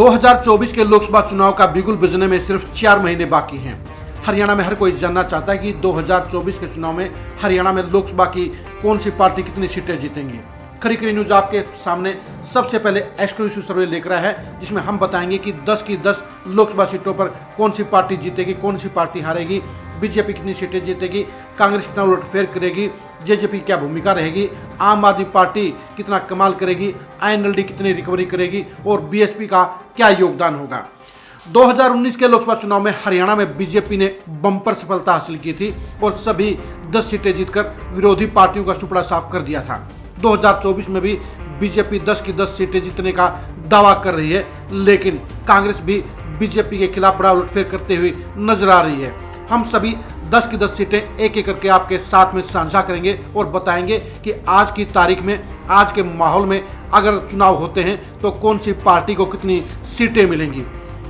2024 के लोकसभा चुनाव का बिगुल बजने में सिर्फ 4 महीने बाकी हैं। हरियाणा में हर कोई जानना चाहता है कि 2024 के चुनाव में हरियाणा में लोकसभा की कौन सी पार्टी कितनी सीटें जीतेंगी। खरी न्यूज आपके सामने सबसे पहले एक्सक्लूसिव सर्वे लेकर आया है, जिसमें हम बताएंगे कि 10 की 10 लोकसभा सीटों पर कौन सी पार्टी जीतेगी, कौन सी पार्टी हारेगी, बीजेपी कितनी सीटें जीतेगी, कांग्रेस कितना उलटफेर करेगी, जेजेपी क्या भूमिका रहेगी, आम आदमी पार्टी कितना कमाल करेगी, आईएनएलडी कितनी रिकवरी करेगी और बीएसपी का क्या योगदान होगा। 2019 के लोकसभा चुनाव में हरियाणा में बीजेपी ने बम्पर सफलता हासिल की थी और सभी 10 सीटें जीतकर विरोधी पार्टियों का सुपड़ा साफ कर दिया था। 2024 में भी बीजेपी 10 की 10 सीटें जीतने का दावा कर रही है, लेकिन कांग्रेस भी बीजेपी के खिलाफ बड़ा उलटफेर करते हुए नजर आ रही है। हम सभी 10 की 10 सीटें एक एक करके आपके साथ में साझा करेंगे और बताएंगे कि आज की तारीख में, आज के माहौल में अगर चुनाव होते हैं तो कौन सी पार्टी को कितनी सीटें मिलेंगी।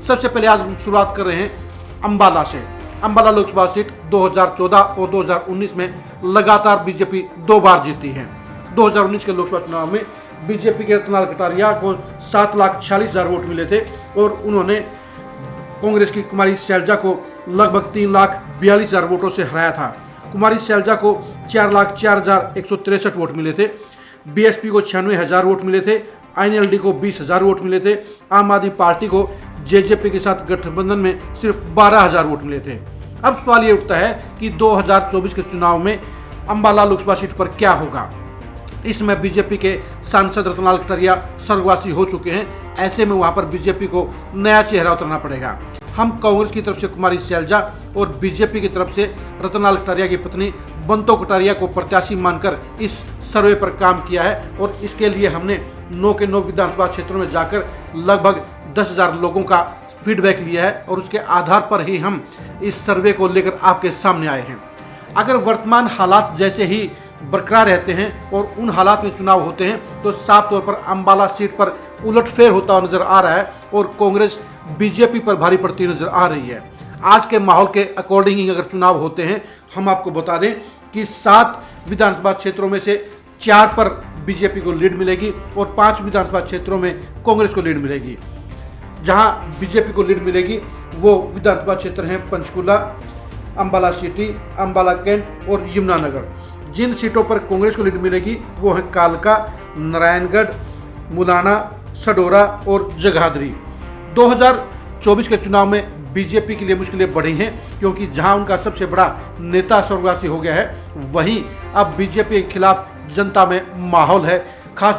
सबसे पहले आज हम शुरुआत कर रहे हैं अंबाला से। अंबाला लोकसभा सीट 2014 और 2019 में लगातार बीजेपी 2 बार जीती है। 2019 के लोकसभा चुनाव में बीजेपी के रतनलाल कटारिया को 7,46,000 वोट मिले थे और उन्होंने कांग्रेस की कुमारी शैलजा को लगभग 3,42,000 वोटों से हराया था। कुमारी शैलजा को 4,04,163 वोट मिले थे। बीएसपी को 96,000 वोट मिले थे। आईएनएलडी को 20,000 वोट मिले थे। आम आदमी पार्टी को जेजेपी के साथ गठबंधन में सिर्फ 12,000 वोट मिले थे। अब सवाल ये उठता है कि 2024 के चुनाव में अंबाला लोकसभा सीट पर क्या होगा। इसमें बीजेपी के सांसद रतनलाल कटारिया स्वर्गवासी हो चुके हैं। ऐसे में वहां पर बीजेपी को नया चेहरा उतरना पड़ेगा। हम कांग्रेस की तरफ से कुमारी शैलजा और बीजेपी की तरफ से रतनलाल कटारिया की पत्नी बंतो कटारिया को प्रत्याशी मानकर इस सर्वे पर काम किया है और इसके लिए हमने 9 के 9 विधानसभा क्षेत्रों में जाकर लगभग 10,000 लोगों का फीडबैक लिया है और उसके आधार पर ही हम इस सर्वे को लेकर आपके सामने आए हैं। अगर वर्तमान हालात जैसे ही बरकरार रहते हैं और उन हालात में चुनाव होते हैं तो साफ तौर पर अंबाला सीट पर उलटफेर होता हुआ नजर आ रहा है और कांग्रेस बीजेपी पर भारी पड़ती नजर आ रही है। आज के माहौल के अकॉर्डिंग ही अगर चुनाव होते हैं, हम आपको बता दें कि 7 विधानसभा क्षेत्रों में से 4 पर बीजेपी को लीड मिलेगी और 5 विधानसभा क्षेत्रों में कांग्रेस को लीड मिलेगी। जहां बीजेपी को लीड मिलेगी वो विधानसभा क्षेत्र हैं पंचकुला, अंबाला सिटी, अंबाला कैंट और यमुनानगर। जिन सीटों पर कांग्रेस को लीड मिलेगी वो है कालका, नारायणगढ़, मुलाना, सडोरा और जगाधरी। 2024 के चुनाव में बीजेपी के लिए मुश्किलें बढ़ी हैं, क्योंकि जहां उनका सबसे बड़ा नेता स्वर्गवासी हो गया है, वहीं अब बीजेपी के खिलाफ जनता में माहौल है। खास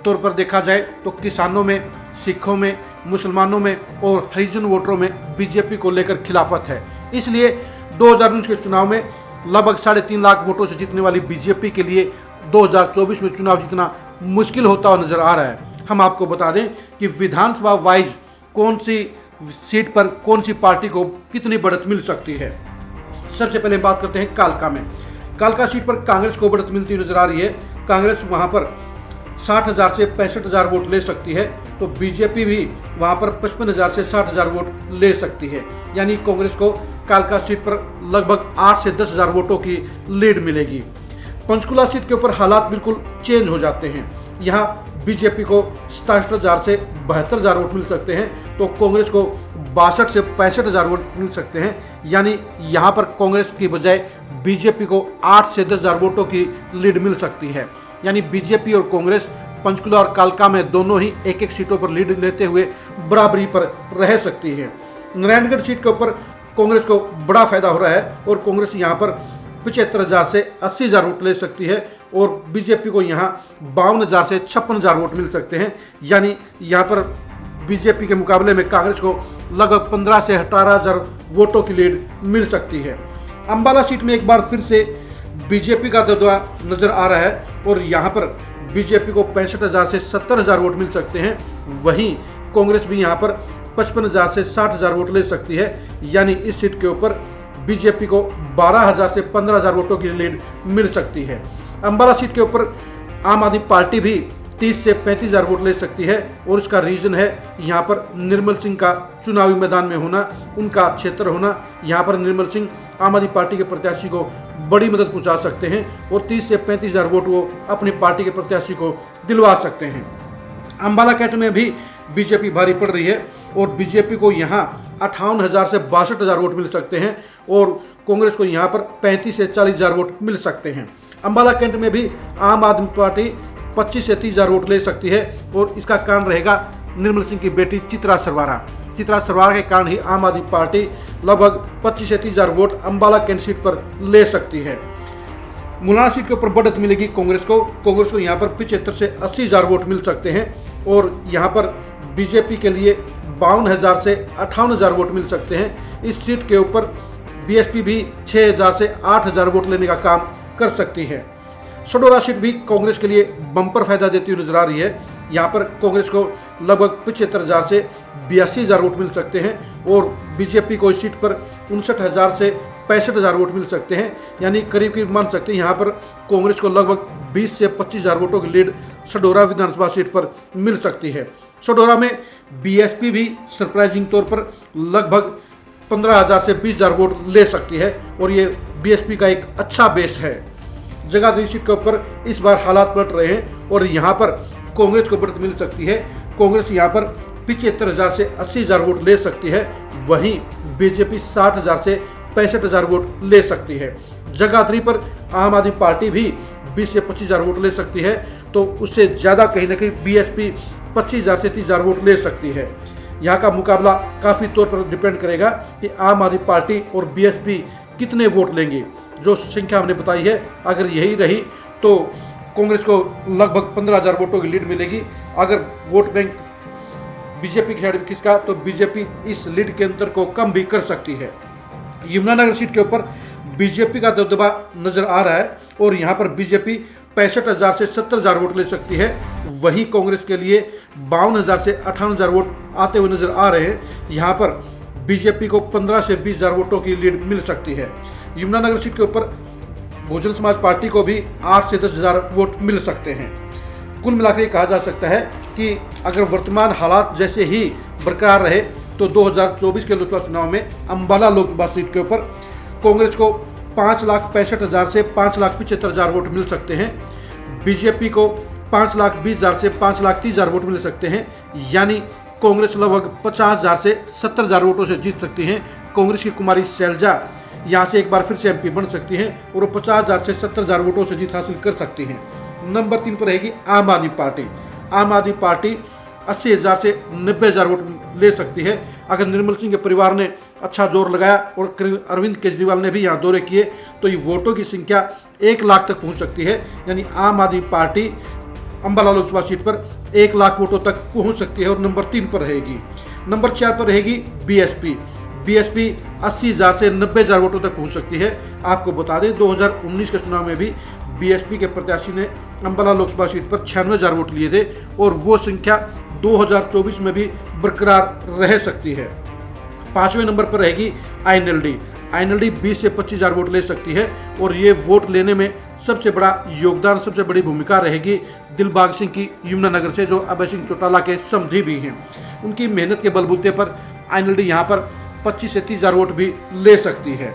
तौर पर देखा जाए तो किसानों में, सिखों में, मुसलमानों में और हरिजन वोटरों में बीजेपी को लेकर खिलाफत है। इसलिए 2019 के चुनाव में लगभग 3.5 लाख वोटों से जीतने वाली बीजेपी के लिए 2024 में चुनाव जीतना मुश्किल होता हुआ नजर आ रहा है। हम आपको बता दें कि विधानसभा वाइज कौन सी सीट पर कौन सी पार्टी को कितनी बढ़त मिल सकती है। सबसे पहले बात करते हैं कालका में। कालका सीट पर कांग्रेस को बढ़त मिलती नजर आ रही है। कांग्रेस वहां पर 60,000 से 65,000 वोट ले सकती है, तो बीजेपी भी वहां पर 55,000 से 60,000 वोट ले सकती है। यानी कांग्रेस को कालका सीट पर लगभग 8 से 10,000 वोटों की लीड मिलेगी। पंचकुला सीट के ऊपर हालात बिल्कुल चेंज हो जाते हैं। यहाँ बीजेपी को 67,000 से 72,000 वोट मिल सकते हैं, तो कांग्रेस को 62 से 65,000 वोट मिल सकते हैं। यानी यहाँ पर कांग्रेस की बजाय बीजेपी को 8 से 10,000 वोटों की लीड मिल सकती है। यानी बीजेपी और कांग्रेस पंचकुला और कालका में दोनों ही एक एक सीटों पर लीड लेते हुए बराबरी पर रह सकती है। नारायणगढ़ सीट के ऊपर कांग्रेस को बड़ा फायदा हो रहा है और कांग्रेस यहाँ पर 75,000 से 80,000 वोट ले सकती है और बीजेपी को यहाँ 52,000 से 56,000 वोट मिल सकते हैं। यानी यहाँ पर बीजेपी के मुकाबले में कांग्रेस को लगभग 15 से 18,000 वोटों की लीड मिल सकती है। अंबाला सीट में एक बार फिर से बीजेपी का दबदबा नजर आ रहा है और यहाँ पर बीजेपी को 65,000 से 70,000 वोट मिल सकते हैं। वहीं कांग्रेस भी यहाँ पर 55,000 से 60,000 वोट ले सकती है। यानी इस सीट के ऊपर बीजेपी को 12,000 से 15,000 वोटों की लीड मिल सकती है। अंबाला सीट के ऊपर आम आदमी पार्टी भी 30 से 35,000 वोट ले सकती है और इसका रीजन है यहाँ पर निर्मल सिंह का चुनावी मैदान में होना, उनका क्षेत्र होना। यहाँ पर निर्मल सिंह आम आदमी पार्टी के प्रत्याशी को बड़ी मदद पहुँचा सकते हैं और 30 से 35,000 वोट वो अपनी पार्टी के प्रत्याशी को दिलवा सकते हैं। अंबाला कैंट में भी बीजेपी भारी पड़ रही है और बीजेपी को यहाँ 58,000 से 62,000 वोट मिल सकते हैं और कांग्रेस को यहाँ पर 35 से 40,000 वोट मिल सकते हैं। अंबाला कैंट में भी आम आदमी पार्टी 25 से 30,000 वोट ले सकती है और इसका कारण रहेगा निर्मल सिंह की बेटी चित्रा सरवारा। चित्रा सरवारा के कारण ही आम आदमी पार्टी लगभग 25 से 30,000 वोट अंबाला कैंट सीट पर ले सकती है। मुलाना सीट के ऊपर बढ़त मिलेगी कांग्रेस को यहाँ पर 75 से 80,000 वोट मिल सकते हैं और यहाँ पर बीजेपी के लिए 52,000 से 58,000 वोट मिल सकते हैं। इस सीट के ऊपर बीएसपी भी 6,000 से 8,000 वोट लेने का काम कर सकती है। सडोरा सीट भी कांग्रेस के लिए बम्पर फायदा देती हुई नजर आ रही है। यहाँ पर कांग्रेस को लगभग 75,000 से 82,000 वोट मिल सकते हैं और बीजेपी को इस सीट पर 59,000 से 65,000 वोट मिल सकते हैं, यानी करीब करीब मान सकते हैं यहाँ पर कांग्रेस को लगभग 20 से 25,000 वोटों की लीड सडोरा विधानसभा सीट पर मिल सकती है। सडोरा में बीएसपी भी सरप्राइजिंग तौर पर लगभग 15,000 से 20,000 वोट ले सकती है और ये बीएसपी का एक अच्छा बेस है। जगाधरी सीट के ऊपर इस बार हालात पलट रहे हैं और यहाँ पर कांग्रेस को बढ़त मिल सकती है। कांग्रेस यहाँ पर 75,000 से 80,000 वोट ले सकती है, वहीं बीजेपी 60,000 से 65,000 वोट ले सकती है। जगाधरी पर आम आदमी पार्टी भी 20 से 25,000 वोट ले सकती है, तो उससे ज़्यादा कहीं ना कहीं बीएसपी 25,000 से 30,000 वोट ले सकती है। यहाँ का मुकाबला काफ़ी तौर पर डिपेंड करेगा कि आम आदमी पार्टी और बीएसपी कितने वोट लेंगे। जो संख्या हमने बताई है अगर यही रही तो कांग्रेस को लगभग 15,000 वोटों की लीड मिलेगी। अगर वोट बैंक बीजेपी की साइड किसका, तो बीजेपी इस लीड के अंतर को कम भी कर सकती है। यमुनानगर सीट के ऊपर बीजेपी का दबदबा नजर आ रहा है और यहाँ पर बीजेपी 65,000 से 70,000 वोट ले सकती है, वहीं कांग्रेस के लिए 52,000 से 58,000 वोट आते हुए नजर आ रहे हैं। यहाँ पर बीजेपी को 15 से 20,000 वोटों की लीड मिल सकती है। यमुनानगर सीट के ऊपर बहुजन समाज पार्टी को भी 8 से 10,000 वोट मिल सकते हैं। कुल मिलाकर ये कहा जा सकता है कि अगर वर्तमान हालात जैसे ही बरकरार रहे तो 2024 के लोकसभा चुनाव में अंबाला लोकसभा सीट के ऊपर कांग्रेस को 5,65,000 से 5,75,000 वोट मिल सकते हैं, बीजेपी को 5,20,000 से 5,30,000 वोट मिल सकते हैं, यानी कांग्रेस लगभग 50,000 से 70,000 वोटों से जीत सकती हैं। कांग्रेस की कुमारी शैलजा यहाँ से एक बार फिर से एमपी बन सकती हैं और वो 50,000 से 70,000 वोटों से जीत हासिल कर सकती हैं। नंबर 3 पर रहेगी आम आदमी पार्टी। आम आदमी पार्टी 80,000 से 90,000 वोट ले सकती है। अगर निर्मल सिंह के परिवार ने अच्छा जोर लगाया और अरविंद केजरीवाल ने भी यहाँ दौरे किए तो ये वोटों की संख्या 1 लाख तक पहुँच सकती है, यानी आम आदमी पार्टी अंबाला लोकसभा सीट पर 1 लाख वोटों तक पहुँच सकती है और नंबर 3 पर रहेगी। नंबर 4 पर रहेगी बीएसपी। बीएसपी 80,000 से 90,000 वोटों तक पहुंच सकती है। आपको बता दें 2019 के चुनाव में भी बीएसपी के प्रत्याशी ने अंबाला लोकसभा सीट पर 96,000 वोट लिए थे और वो संख्या 2024 में भी बरकरार रह सकती है। 5वें नंबर पर रहेगी आईएनएलडी। आईएनएलडी 20 से 25,000 वोट ले सकती है और ये वोट लेने में सबसे बड़ा योगदान, सबसे बड़ी भूमिका रहेगी दिलबाग सिंह की यमुनानगर से, जो अभय सिंह चौटाला के समधी भी हैं। उनकी मेहनत के बलबूते पर आईएनएलडी यहाँ पर 25 से 30,000 वोट भी ले सकती है।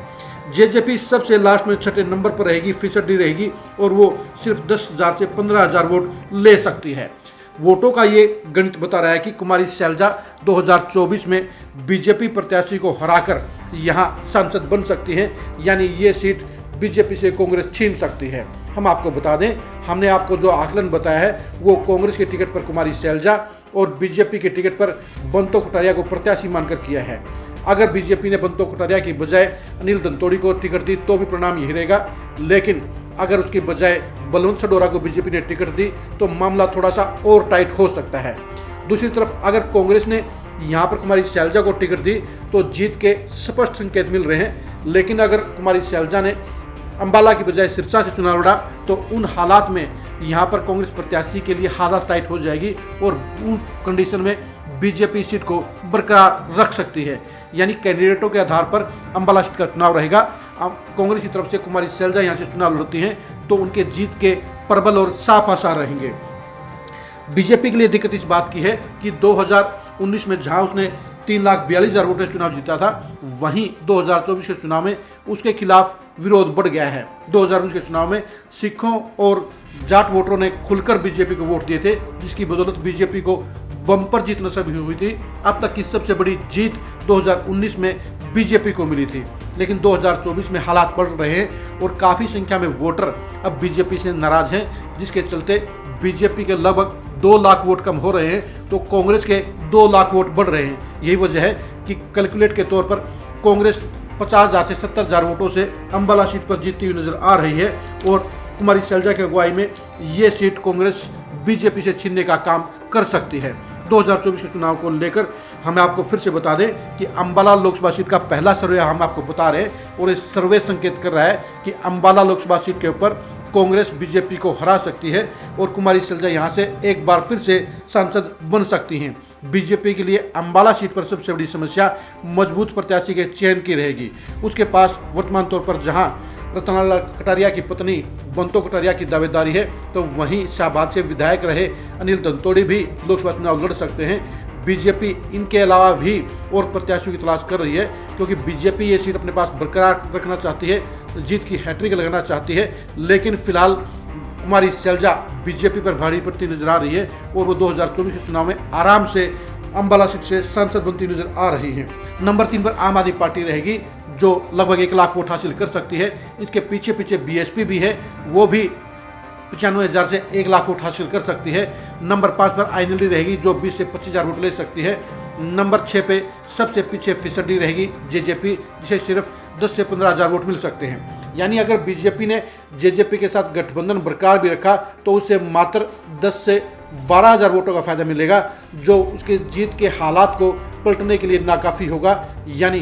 जेजेपी सबसे लास्ट में 6ठे नंबर पर रहेगी, फीसदी रहेगी और वो सिर्फ 10,000 से 15,000 वोट ले सकती है। वोटों का ये गणित बता रहा है कि कुमारी शैलजा 2024 में बीजेपी प्रत्याशी को हराकर यहाँ सांसद बन सकती हैं, यानी ये सीट बीजेपी से कांग्रेस छीन सकती है। हम आपको बता दें, हमने आपको जो आकलन बताया है वो कांग्रेस के टिकट पर कुमारी शैलजा और बीजेपी के टिकट पर बंतो कटारिया को प्रत्याशी मानकर किया है। अगर बीजेपी ने बंतो कटारिया की बजाय अनिल धनतोड़ी को टिकट दी तो भी परिणाम यही रहेगा, लेकिन अगर उसकी बजाय बलवंत सडोरा को बीजेपी ने टिकट दी तो मामला थोड़ा सा और टाइट हो सकता है। दूसरी तरफ अगर कांग्रेस ने यहाँ पर कुमारी शैलजा को टिकट दी तो जीत के स्पष्ट संकेत मिल रहे हैं, लेकिन अगर कुमारी शैलजा ने अंबाला की बजाय सिरसा से चुनाव लड़ा तो उन हालात में यहाँ पर कांग्रेस प्रत्याशी के लिए हालत टाइट हो जाएगी और उन कंडीशन में बीजेपी सीट को बरकरार रख सकती है। यानी कैंडिडेटों के आधार पर अंबाला सीट का चुनाव रहेगा। कांग्रेस की तरफ से कुमारी शैलजा यहाँ से चुनाव लड़ती हैं तो उनके जीत के प्रबल और साफ आसार रहेंगे। बीजेपी के लिए दिक्कत इस बात की है कि 2019 में जहाँ उसने 3,42,000 वोटों से चुनाव जीता था, वहीं 2024 के चुनाव में उसके खिलाफ विरोध बढ़ गया है। 2019 के चुनाव में सिखों और जाट वोटरों ने खुलकर बीजेपी को वोट दिए थे, जिसकी बदौलत बीजेपी को बम्पर जीत नसीब हुई थी। अब तक की सबसे बड़ी जीत 2019 में बीजेपी को मिली थी, लेकिन 2024 में हालात बढ़ रहे हैं और काफ़ी संख्या में वोटर अब बीजेपी से नाराज हैं, जिसके चलते बीजेपी के लगभग 2 लाख वोट कम हो रहे हैं तो कांग्रेस के 2 लाख वोट बढ़ रहे हैं। यही वजह है कि कैलकुलेट के तौर पर कांग्रेस 50,000 से 70,000 वोटों से अंबाला सीट पर जीतती हुई नजर आ रही है और कुमारी शैलजा की अगुवाई में ये सीट कांग्रेस बीजेपी से छीनने का काम कर सकती है। 2024 के चुनाव को लेकर हमें आपको फिर से बता दें कि अंबाला लोकसभा सीट का पहला सर्वे हम आपको बता रहे हैं और इस सर्वे संकेत कर रहा है कि अंबाला लोकसभा सीट के ऊपर कांग्रेस बीजेपी को हरा सकती है और कुमारी शैलजा यहां से एक बार फिर से सांसद बन सकती हैं। बीजेपी के लिए अंबाला सीट पर सबसे बड़ी समस्या मजबूत प्रत्याशी के चयन की रहेगी। उसके पास वर्तमान तौर पर जहां रतनलाल कटारिया की पत्नी बंतो कटारिया की दावेदारी है, तो वहीं शाहबाद से विधायक रहे अनिल दंतोड़ी भी लोकसभा चुनाव लड़ सकते हैं। बीजेपी इनके अलावा भी और प्रत्याशियों की तलाश कर रही है, क्योंकि बीजेपी ये सीट अपने पास बरकरार रखना चाहती है, जीत की हैट्रिक लगाना चाहती है। लेकिन फिलहाल कुमारी शैलजा बीजेपी पर भारी पड़ती नजर आ रही है और वो 2024 के चुनाव में आराम से अंबाला सीट से सांसद बनती नजर आ रही है। नंबर 3 पर आम आदमी पार्टी रहेगी, जो लगभग 1 लाख वोट हासिल कर सकती है। इसके पीछे पीछे बीएसपी भी है, वो भी 95,000 से 1 लाख वोट हासिल कर सकती है। नंबर 5 पर आईएनएलडी रहेगी, जो 20 से 25,000 वोट ले सकती है। नंबर 6 पे सबसे पीछे फिसडी रहेगी जेजेपी, जिसे सिर्फ 10 से 15,000 वोट मिल सकते हैं। यानी अगर बीजेपी ने जेजेपी के साथ गठबंधन बरकरार भी रखा तो उसे मात्र 10 से 12,000 वोटों का फायदा मिलेगा, जो उसके जीत के हालात को पलटने के लिए नाकाफी होगा। यानी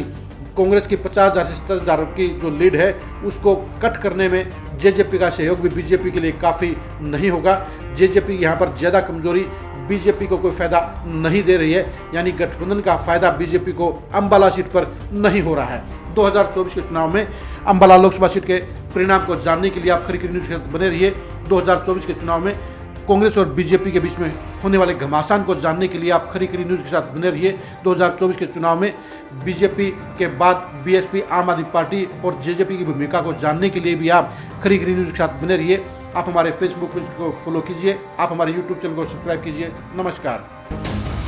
कांग्रेस की 50,000 से 70,000 की जो लीड है उसको कट करने में जेजेपी का सहयोग भी बीजेपी के लिए काफ़ी नहीं होगा। जेजेपी यहाँ पर ज़्यादा कमजोरी बीजेपी को कोई फायदा नहीं दे रही है, यानी गठबंधन का फायदा बीजेपी को अंबाला सीट पर नहीं हो रहा है। 2024 के चुनाव में अंबाला लोकसभा सीट के परिणाम को जानने के लिए आप खरी न्यूज़ के साथ बने रहिए। 2024 के चुनाव में कांग्रेस और बीजेपी के बीच में होने वाले घमासान को जानने के लिए आप खरी न्यूज़ के साथ बने रहिए। 2024 के चुनाव में बीजेपी के बाद बीएसपी, आम आदमी पार्टी और जेजेपी की भूमिका को जानने के लिए भी आप खरी न्यूज़ के साथ बने रहिए। आप हमारे फेसबुक पेज को फॉलो कीजिए, आप हमारे यूट्यूब चैनल को सब्सक्राइब कीजिए। नमस्कार।